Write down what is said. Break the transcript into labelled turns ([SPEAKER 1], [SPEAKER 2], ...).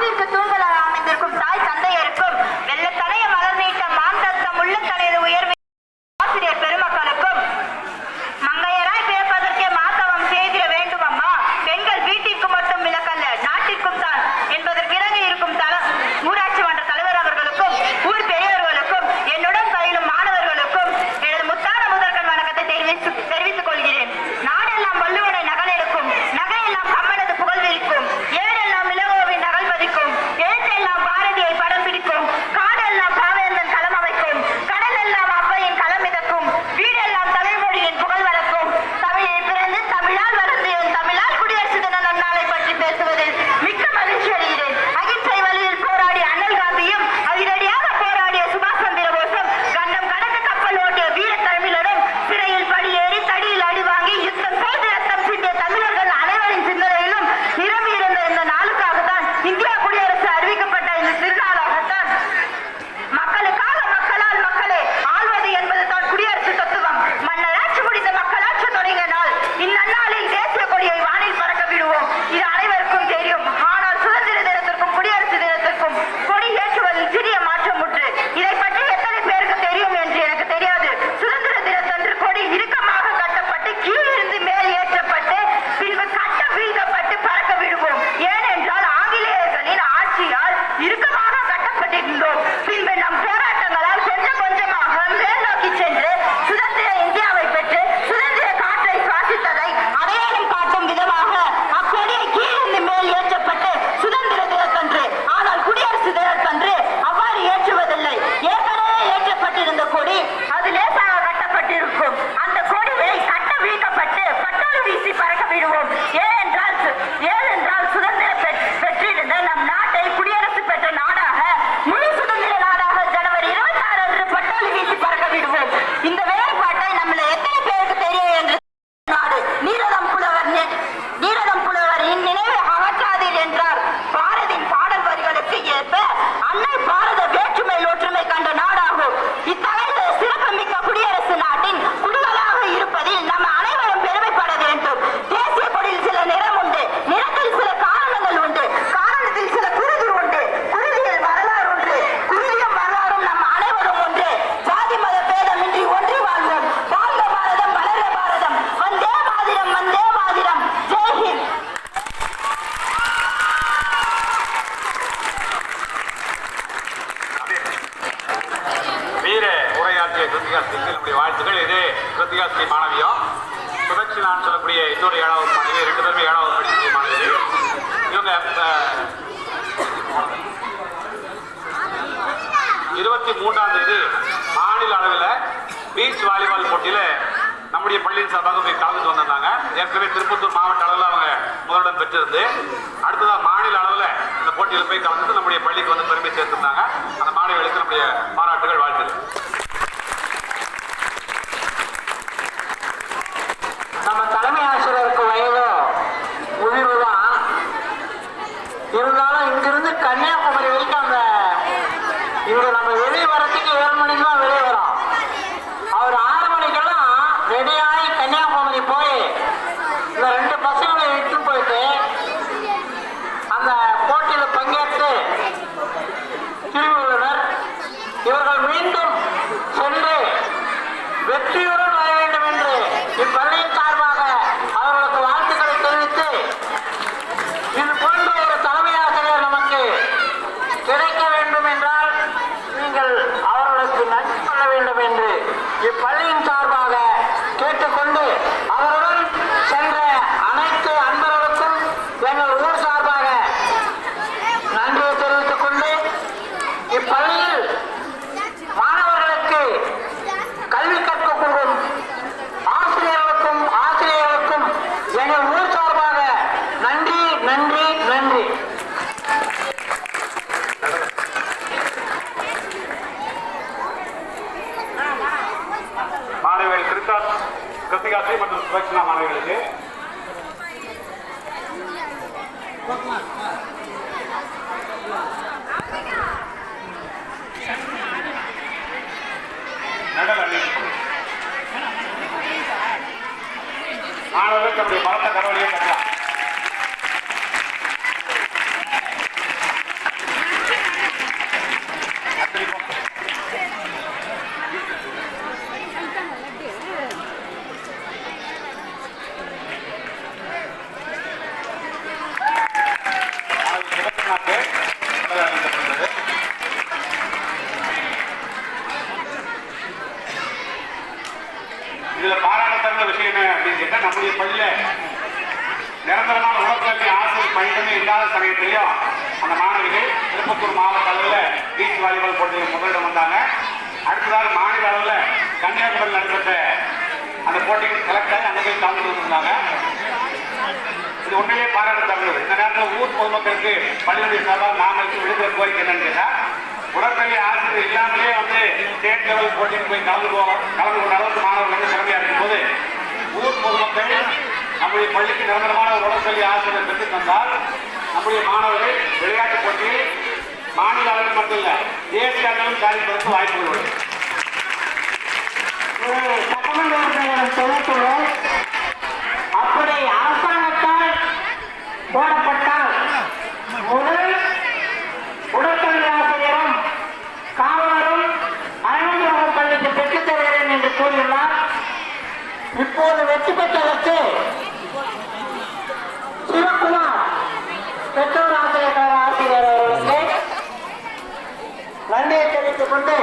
[SPEAKER 1] வாழ்விற்கு தூண்களாக அமைந்திருக்கும் தாய் தந்தையருக்கும் வெள்ளத்தனைய மலர் நீட்ட மாந்தத்தம் உள்ள தலையில் உயர்வு ஆசிரியர் பெருமக்களுக்கும் மங்கையராய் பிறப்பதற்கே மாதவம் செய்திட வேண்டும் அம்மா. பெண்கள் வீட்டிற்கு மட்டும் விலக்கல்ல நாட்டிற்கும் தான் என்பதற்கிறகு இருக்கும் ஊராட்சி மன்ற தலைவர் அவர்களுக்கும் ஊர் பெரியவர்களுக்கும் என்னுடன் பயிலும் மாணவர்களுக்கும் எனது முத்தான முதற்கண் வணக்கத்தை தெரிவித்துக் கொள்கிறேன். நாடெல்லாம் வள்ளுவனை நகலெடுக்கும், நகையெல்லாம் கம்மனது புகழ் விரிக்கும், ஏடெல்லாம் இளங்கோவின் நகல் பதிக்கும், எழுத்தெல்லாம் பாரதியை படம் பிடிக்கும், காடெல்லாம் பாவேந்தன் களம் அமைக்கும், கடல் எல்லாம் அவ்வையின் களம் மிதக்கும், வீடெல்லாம் தமிழ்மொழியின் புகழ் வளர்க்கும். தமிழில் பிறந்து தமிழால் வளர்ந்து என் தமிழால் குடியரசு தின நன்னாளை பற்றி பேசுவதில் மிக்க மகிழ்ச்சி அடைகிறேன். அகிம்சை வழியில் போராடிய அண்ணல் காந்தியும் அதிரடியாக போராடிய சுபாஷ் சந்திர போஸும் கண்டம் கடந்து கப்பல் ஓட்டிய வீர தமிழரும் சிறையில் படியேறி தடியில் அடி வாங்கி யுத்தம் செய்து ரத்தம் சிந்திய தமிழர்கள் அனைவரின் சிந்தனையிலும் நிரம்பி இருந்த இந்த நாளுக்காகத்தான் இந்தியா குடியரசு அறிவிக்கப்பட்ட இந்த திருநாளாகத்தான் மக்களுக்காக மக்களால் மக்களே ஆள்வது என்பது தான் குடியரசு தத்துவம். மன்னராட்சி முடிந்த மக்களாட்சி தொடங்கிய நாள் இந்நன்னாளில் தேசிய கொடியை வானில் பறக்க விடுவோம். இது அனைவருக்கும் தெரியும். ஆனால் சுதந்திர தினத்திற்கும் குடியரசு தினத்திற்கும் கொடி ஏற்றுவதில் சிறிய மாற்றம் உண்டு. இதை பற்றி எத்தனை பேருக்கு தெரியும் என்று எனக்கு தெரியாது. சுதந்திர தினத்தன்று கொடி இறுக்கமாக கட்டப்பட்டு கீழிருந்து மேல் ஏற்றப்பட்டு பின்பு கட்ட வீழ்த்தப்பட்டு பறக்க விடுவோம். ஏனென்றால் ஆங்கிலேயர்களின் ஆட்சியால் இறுக்கமாக கட்டப்பட்டிருந்தோம். பின்பு நம் போராட்டங்களால் கொஞ்சம் கொஞ்சமாக மேல் நோக்கி சென்று சுதந்திர இந்தியாவை பெற்று சுதந்திர காற்றை சுவாசித்ததை அடையாளம் காட்டும் விதமாக அக்கொடியை கீழிருந்து மேல் ஏற்றப்பட்டு சுதந்திர தினத்தன்று, ஆனால் குடியரசு தினத்தன்று அவ்வாறு ஏற்றுவதில்லை. ஏற்கனவே ஏற்றப்பட்டிருந்த கொடி அது லேசாக கட்டப்பட்டிருக்கும். அந்த கொடியை கட்ட வீழ்த்தப்பட்டு பட்டோடு வீசி பறக்க விடுவோம். ஏனென்றால் சுதந்திரம் பெற்றிருந்த நம் நாட்டை குடியரசு பெற்ற நாடாக, முழு சுதந்திர நாடாக ஜனவரி 26 அன்று பட்டோலி வீசி பறக்க விடுவோம். இந்த வேறுபாட்டை நம்மள எத்தனை பேருக்கு தெரியும் என்று நாடு நீரதம் புலவர் இந்நினைவை அகற்றாதீர் என்றார். பாரதியின் பாடல் வரிகளுக்கு ஏற்ப அன்னை பாரத வேற்றுமையில் ஒற்றுமை கண்ட நாடாகும். இத்தகைய சிறப்புமிக்க குடியரசு நாட்டின் குடிகளாக இருப்பதில் நம்ம அனைவரும் பெருமைப்பட வேண்டும். தேசிய கொடியில் சில நிறம் உண்டு, நிறத்தில் சில காரணங்கள் உண்டு, காரணத்தில் சில குருதி உண்டு, குருதியில் வரலாறு உண்டு, குருதியும் வரலாறும் நம் அனைவரும் ஒன்று. ஜாதி மத பேதமின்றி ஒன்றி வாழ்வோம். வாழ்க பாரதம், வளர்க பாரதம். வந்தே மாதிரம், வந்தே மாதிரம். ஜெய்ஹிந்த்.
[SPEAKER 2] வீர உரையாற்றிய கிருத்திகாஸ்திக்கு நம்முடைய வாழ்த்துக்கள். இது கிருத்திகாஸ்தி மாணவியம். சுதட்சிணான்னு சொல்லக்கூடிய இன்னொரு 7வது மாணவி, 2 பேருமே 7வது படிக்கக்கூடிய மாணவி. இவங்க 23ஆம் தேதி மாநில அளவில் பீச் வாலிபால் போட்டியில் நம்முடைய பள்ளியின் சார்பாக போய் கலந்துட்டு வந்திருந்தாங்க. ஏற்கனவே திருப்பத்தூர் மாவட்ட அளவில் அவங்க முதலிடம் பெற்றிருந்து அடுத்ததாக மாநில அளவில் இந்த போட்டியில் போய் கலந்துட்டு நம்முடைய பள்ளிக்கு வந்து பெருமை சேர்த்திருந்தாங்க. அந்த மாணவிகளுக்கு நம்முடைய பாராட்டுகள், வாழ்த்துக்கள்.
[SPEAKER 3] நம்ம தலைமை ஆசிரியருக்கு வயது உயிர்வு தான் இருந்தாலும் இங்கிருந்து கன்னியாகுமரி வரைக்கும் இங்க நம்ம வெளியே வரத்துக்கு 7 மணிக்கு தான் வெளியே வரோம். அவர் 6 மணிக்கெல்லாம் ரெடியாகி கன்னியாகுமரி போய் இந்த 2 பசங்களை இட்டு போயிட்டு அந்த போட்டியில் பங்கேற்று திரும்பியுள்ளனர். இவர்கள் மீண்டும் சென்று வெற்றியுடன் வர வேண்டும் என்று இப்பள்ளியின் சார்பாக அவர்களுக்கு வாழ்த்துக்களை தெரிவித்து, இது போன்ற ஒரு தலைமை ஆசிரியர் நமக்கு கிடைக்க வேண்டும் என்றால் நீங்கள் அவர்களுக்கு நன்றி சொல்ல வேண்டும் என்று இப்பள்ளியின் சார்பாக கேட்டுக்கொண்டு, அவருடன் சென்ற அனைத்து அன்பர்களுக்கும் எங்கள் ஊர் சார்பாக நன்றியை தெரிவித்துக் கொண்டு, இப்பள்ளியில் மாணவர்களுக்கு கல்வி கற்கக்கூடும் ஆசிரியர்களுக்கும் எங்கள் ஊர் சார்பாக நன்றி நன்றி நன்றி.
[SPEAKER 2] மாணவிகள் கிருத்திகாஸ்தி மற்றும் சுதட்சிணா மாணவிகளுக்கு மெடல் அணிவிக்கப்படும். மாணவர்களுக்கு நம்முடைய பலத்த கரவழியை கட்டலாம். அந்த மாணவிகள் திருப்பத்தூர் மாவட்ட அளவில் பீச் வாலிபால் போட்டியில் முதலிடம் வந்தாங்க. அடுத்ததாக மாநில அளவில் கன்னியாகுமரி நடைபெற்ற அந்த போட்டிக்கு செலக்ட் ஆகி அங்கே போய் கலந்து வந்திருந்தாங்க. இது உண்மையிலே பாராட்டத்தக்கது. இந்த நேரத்தில் ஊர் பொதுமக்களுக்கு பள்ளியுடைய சார்பாக நாமளுக்கு விடுதலை கோரிக்கை என்னன்னு கேட்டால், உடற்கல்வி ஆசிரியர் இல்லாமலே வந்து ஸ்டேட் லெவல் போட்டிக்கு போய் கலந்து கொண்ட அளவுக்கு மாணவர்கள் திறமையா இருக்கும் போது ஊர் பொதுமக்கள் நம்முடைய பள்ளிக்கு நிரந்தரமான ஒரு உடற்கல்வி ஆசிரியர் பெற்று தந்தால் நம்முடைய மாணவர்கள் விளையாட்டு போட்டியில் மாநில அளவில் மட்டும் இல்ல தேசிய அளவிலும் சாதிப்பதற்கு வாய்ப்புகள் உள்ளது.
[SPEAKER 3] சட்டமன்ற உறுப்பினர் தொகுப்புகள் அப்படி அரசாங்கத்தால் போடப்பட்டால் முதல் உடற்கல்வி ஆசிரியரும் காவலரும் 5 வகுப்பு பள்ளிக்கு பெற்றுத் தருகிறேன் என்று கூறியுள்ளார். இப்போது வெற்றி பெற்றதற்கு சிவகுமார் பெற்றோர் ஆசிரியர் கழக ஆசிரியர் அவர்களுக்கு நன்றியை தெரிவித்துக் கொண்டு